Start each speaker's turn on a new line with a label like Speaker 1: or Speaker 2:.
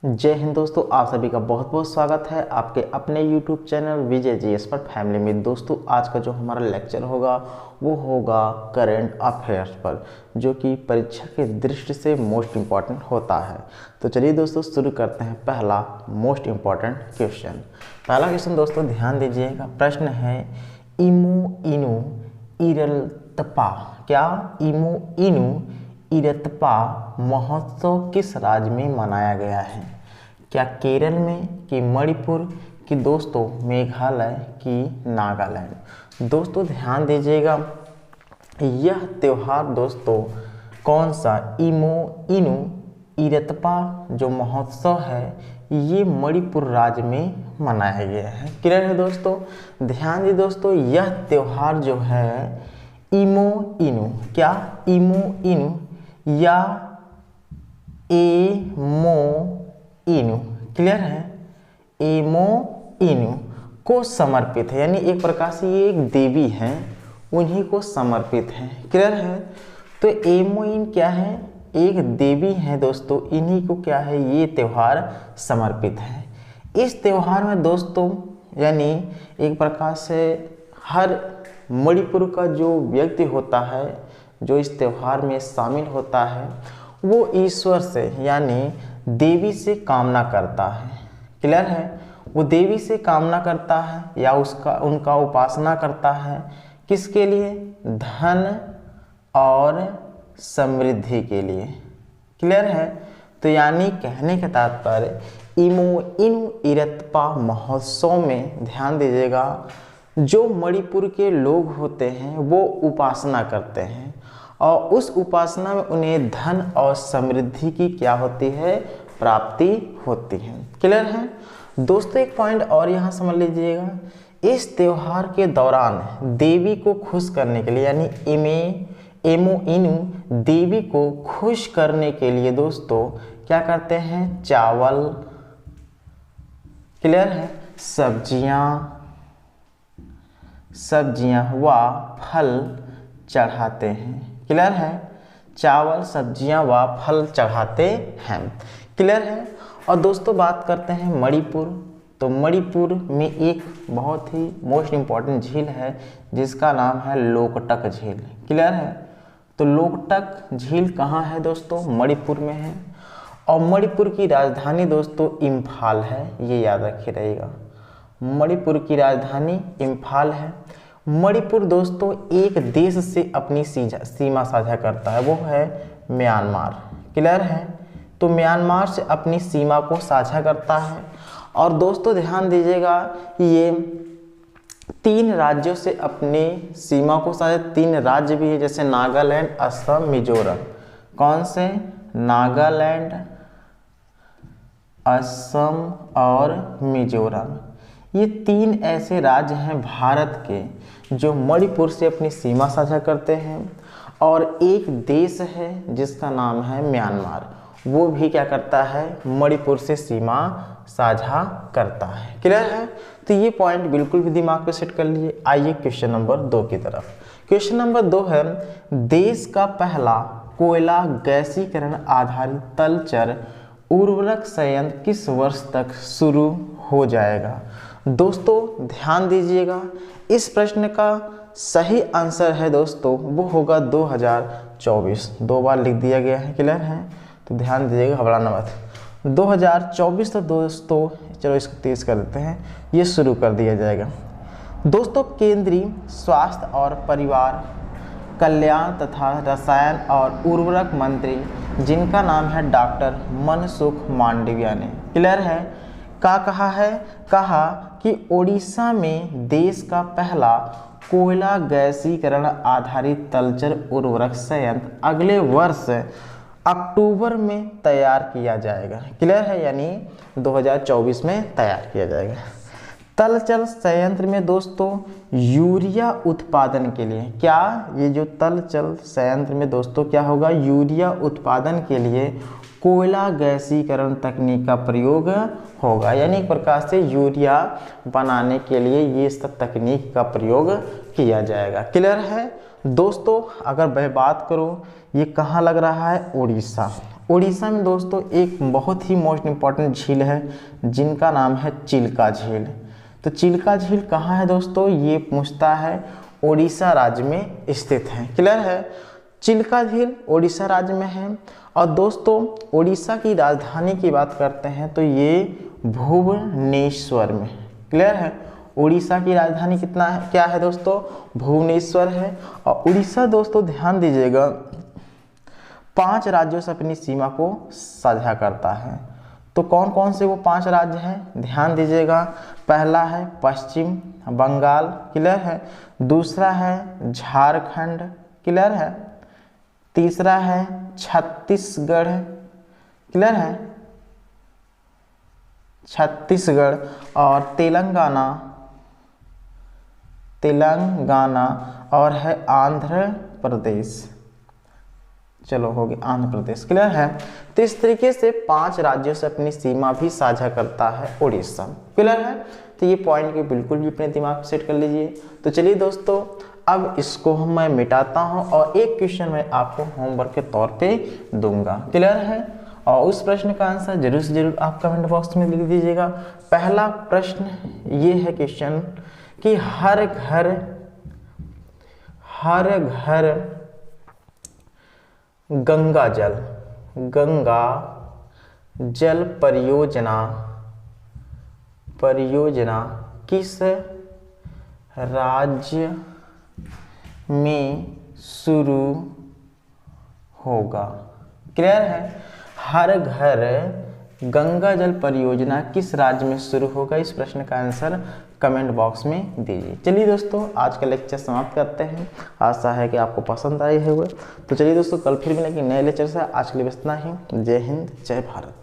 Speaker 1: जय हिंद दोस्तों, आप सभी का बहुत बहुत स्वागत है आपके अपने YouTube चैनल विजय जीएस पर फैमिली में। दोस्तों आज का जो हमारा लेक्चर होगा वो होगा करंट अफेयर्स पर, जो कि परीक्षा की दृष्टि से मोस्ट इम्पॉर्टेंट होता है। तो चलिए दोस्तों शुरू करते हैं पहला मोस्ट इम्पॉर्टेंट क्वेश्चन। पहला क्वेश्चन दोस्तों ध्यान दीजिएगा, प्रश्न है इमू इनू इरलतपा। क्या इमू इनू इरतपा महोत्सव किस राज्य में मनाया गया है? क्या केरल में, कि मणिपुर, कि दोस्तों मेघालय, कि नागालैंड? दोस्तों ध्यान दीजिएगा, यह त्यौहार दोस्तों कौन सा इमो इनू इरतपा जो महोत्सव है ये मणिपुर राज्य में मनाया गया है। क्लियर है दोस्तों? ध्यान दीजिए दोस्तों, यह त्यौहार जो है इमो इनू, क्या इमो इनू या एमो इनू, क्लियर है, एमो इनू को समर्पित है। यानी एक प्रकार से ये एक देवी हैं, उन्हीं को समर्पित है। क्लियर है? तो एमो इन क्या है? एक देवी है दोस्तों, इन्हीं को क्या है ये त्यौहार समर्पित है। इस त्यौहार में दोस्तों यानी एक प्रकार से हर मणिपुर का जो व्यक्ति होता है जो इस त्यौहार में शामिल होता है वो ईश्वर से यानी देवी से कामना करता है। क्लियर है? वो देवी से कामना करता है या उनका उपासना करता है। किसके लिए? धन और समृद्धि के लिए। क्लियर है? तो यानी कहने का तात्पर्य इमो इनू इरतपा महोत्सव में ध्यान दीजिएगा, जो मणिपुर के लोग होते हैं वो उपासना करते हैं और उस उपासना में उन्हें धन और समृद्धि की क्या होती है? प्राप्ति होती है। क्लियर है दोस्तों? एक पॉइंट और यहाँ समझ लीजिएगा, इस त्यौहार के दौरान देवी को खुश करने के लिए यानी एमो इनू देवी को खुश करने के लिए दोस्तों क्या करते हैं? चावल, क्लियर है, सब्जियां व फल चढ़ाते हैं। क्लियर है? चावल, सब्जियां व फल चढ़ाते हैं। क्लियर है? और दोस्तों बात करते हैं मणिपुर। तो मणिपुर में एक बहुत ही मोस्ट इम्पॉर्टेंट झील है जिसका नाम है लोकटक झील। क्लियर है? तो लोकटक झील कहाँ है दोस्तों? मणिपुर में है। और मणिपुर की राजधानी दोस्तों इम्फाल है, ये याद रखे रहेगा। मणिपुर की राजधानी इम्फाल है। मणिपुर दोस्तों एक देश से अपनी सीमा साझा करता है, वो है म्यांमार। क्लियर है? तो म्यांमार से अपनी सीमा को साझा करता है। और दोस्तों ध्यान दीजिएगा, ये 3 राज्यों से अपनी सीमा को साझा, 3 राज्य भी है जैसे नागालैंड, असम, मिजोरम। कौन से? नागालैंड, असम और मिजोरम। ये 3 ऐसे राज्य हैं भारत के जो मणिपुर से अपनी सीमा साझा करते हैं। और एक देश है जिसका नाम है म्यांमार, वो भी क्या करता है? मणिपुर से सीमा साझा करता है। क्लियर है? तो ये पॉइंट बिल्कुल भी दिमाग पे सेट कर लीजिए। आइए क्वेश्चन नंबर 2 की तरफ। क्वेश्चन नंबर 2 है, देश का पहला कोयला गैसीकरण आधारित तलचर उर्वरक संयंत्र किस वर्ष तक शुरू हो जाएगा? दोस्तों ध्यान दीजिएगा, इस प्रश्न का सही आंसर है दोस्तों वो होगा 2024। 2 बार लिख दिया गया है। क्लियर है? तो ध्यान दीजिएगा, घबराना मत। 2024 तो दोस्तों चलो इसको तेज कर देते हैं, ये शुरू कर दिया जाएगा। दोस्तों केंद्रीय स्वास्थ्य और परिवार कल्याण तथा रसायन और उर्वरक मंत्री जिनका नाम है डॉक्टर मनसुख मांडविया ने, क्लियर है, क्या कहा है? कहा कि ओडिशा में देश का पहला कोयला गैसीकरण आधारित तलचर उर्वरक संयंत्र अगले वर्ष अक्टूबर में तैयार किया जाएगा। क्लियर है? यानी 2024 में तैयार किया जाएगा। तलचर संयंत्र में दोस्तों यूरिया उत्पादन के लिए, क्या ये जो तलचर संयंत्र में दोस्तों क्या होगा? यूरिया उत्पादन के लिए कोयला गैसीकरण तकनीक का प्रयोग होगा। यानी एक प्रकार से यूरिया बनाने के लिए ये सब तकनीक का प्रयोग किया जाएगा। क्लियर है दोस्तों? अगर मैं बात करूं ये कहाँ लग रहा है? उड़ीसा। उड़ीसा में दोस्तों एक बहुत ही मोस्ट इम्पॉर्टेंट झील है जिनका नाम है चिल्का झील। तो चिल्का झील कहाँ है दोस्तों, ये पूछता है, उड़ीसा राज्य में स्थित है। क्लियर है, चिल्का झील उड़ीसा राज्य में है। और दोस्तों उड़ीसा की राजधानी की बात करते हैं तो ये भुवनेश्वर में। क्लियर है, उड़ीसा की राजधानी कितना है, क्या है दोस्तों, भुवनेश्वर है। और उड़ीसा दोस्तों ध्यान दीजिएगा 5 राज्यों से अपनी सीमा को साझा करता है। तो कौन कौन से वो 5 राज्य हैं, ध्यान दीजिएगा। पहला है पश्चिम बंगाल, क्लियर है। दूसरा है झारखंड, क्लियर है। तीसरा है छत्तीसगढ़, क्लियर है, छत्तीसगढ़। और तेलंगाना और है आंध्र प्रदेश। चलो हो गया आंध्र प्रदेश, क्लियर है। तो इस तरीके से 5 राज्यों से अपनी सीमा भी साझा करता है उड़ीसा। क्लियर है, तो ये पॉइंट के बिल्कुल भी अपने दिमाग में सेट कर लीजिए। तो चलिए दोस्तों अब इसको मैं मिटाता हूँ और एक क्वेश्चन मैं आपको होमवर्क के तौर पे दूंगा। क्लियर है, और उस प्रश्न का आंसर जरूर से जरूर आप कमेंट बॉक्स में लिख दीजिएगा। पहला प्रश्न ये है क्वेश्चन कि हर घर गंगा जल परियोजना किस राज्य में शुरू होगा। क्लियर है, हर घर गंगा जल परियोजना किस राज्य में शुरू होगा, इस प्रश्न का आंसर कमेंट बॉक्स में दीजिए। चलिए दोस्तों आज का लेक्चर समाप्त करते हैं, आशा है कि आपको पसंद आए हुए। तो चलिए दोस्तों कल फिर मिलेंगे नए लेक्चर से। आज के लिए बस इतना ही। जय हिंद, जय भारत।